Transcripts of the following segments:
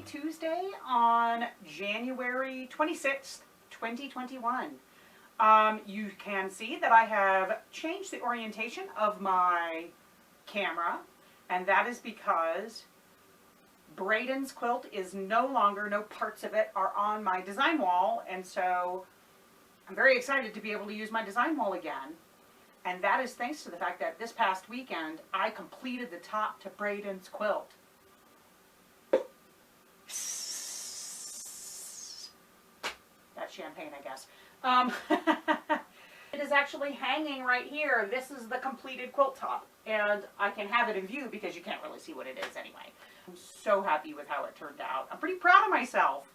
Tuesday on January 26th, 2021. You can see that I have changed the orientation of my camera, and that is because Braden's quilt is no longer, no parts of it are on my design wall, and so I'm very excited to be able to use my design wall again. And that is thanks to the fact that this past weekend I completed the top to Braden's quilt. That's champagne, I guess. It is actually hanging right here. This is the completed quilt top, and I can have it in view because you can't really see what it is anyway. I'm so happy with how it turned out. I'm pretty proud of myself.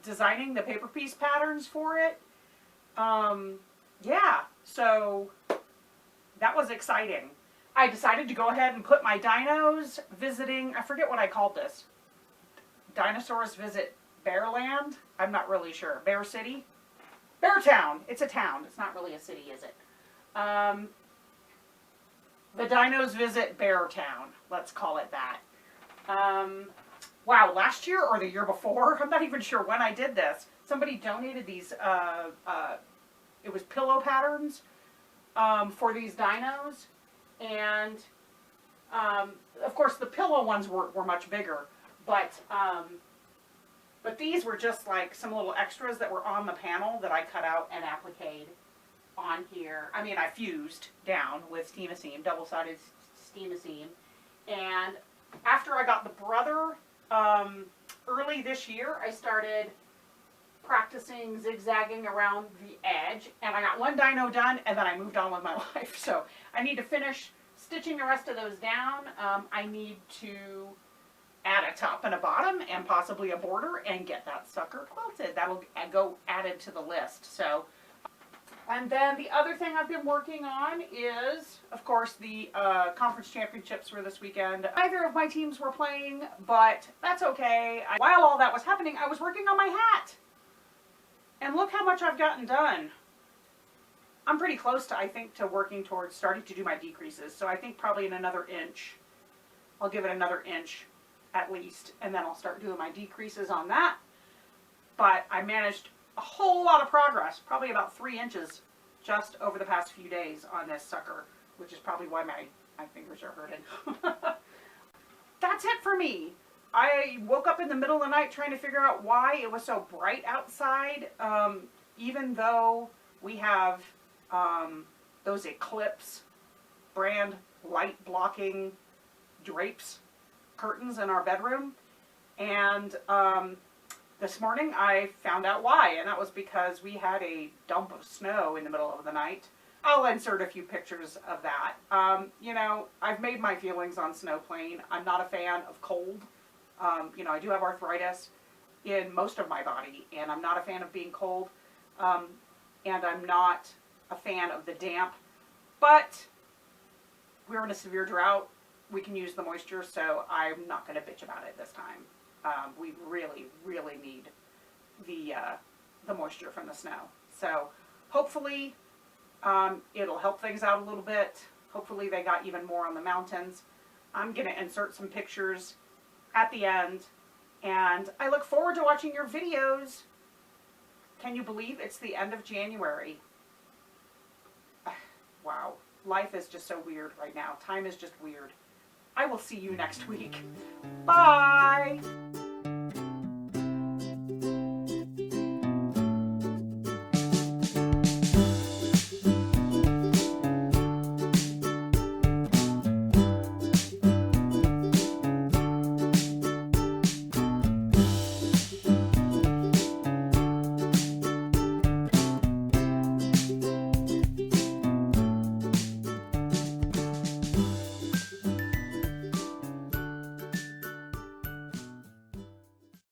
Designing the paper piece patterns for it. Yeah, so that was exciting. I decided to go ahead and put my dinos visiting, I forget what I called this. Dinosaurs visit Bearland? I'm not really sure. Bear City? Beartown. It's a town. It's not really a city, is it? The Dinos visit Beartown. Let's call it that. Wow, last year or the year before? I'm not even sure when I did this. Somebody donated these, it was pillow patterns for these dinos. And, of course, the pillow ones were much bigger. But these were just like some little extras that were on the panel that I cut out and appliqued on here. I mean, I fused down with steam-a-seam, double-sided steam-a-seam. And after I got the brother, early this year, I started practicing zigzagging around the edge. And I got one dino done, and then I moved on with my life. So I need to finish stitching the rest of those down. I need to add a top and a bottom and possibly a border and get that sucker quilted. That'll go added to the list. So, and then the other thing I've been working on is, of course, the conference championships were this weekend. Neither of my teams were playing, but that's okay. While all that was happening, I was working on my hat. And look how much I've gotten done. I'm pretty close to, I think, to working towards starting to do my decreases. So I think probably in another inch, I'll give it another inch at least, and then I'll start doing my decreases on that. But I managed a whole lot of progress, probably about 3 inches just over the past few days on this sucker, which is probably why my fingers are hurting. That's it for me. I woke up in the middle of the night trying to figure out why it was so bright outside, even though we have those Eclipse brand light blocking drapes, curtains in our bedroom. And this morning I found out why, and that was because we had a dump of snow in the middle of the night. I'll insert a few pictures of that. You know, I've made my feelings on snow plain. I'm not a fan of cold. You know, I do have arthritis in most of my body, and I'm not a fan of being cold, and I'm not a fan of the damp, but we're in a severe drought. We can use the moisture, so I'm not going to bitch about it this time. We really, really need the moisture from the snow. So hopefully it'll help things out a little bit. Hopefully they got even more on the mountains. I'm going to insert some pictures at the end, and I look forward to watching your videos. Can you believe it's the end of January? Wow. Life is just so weird right now. Time is just weird. I will see you next week. Bye!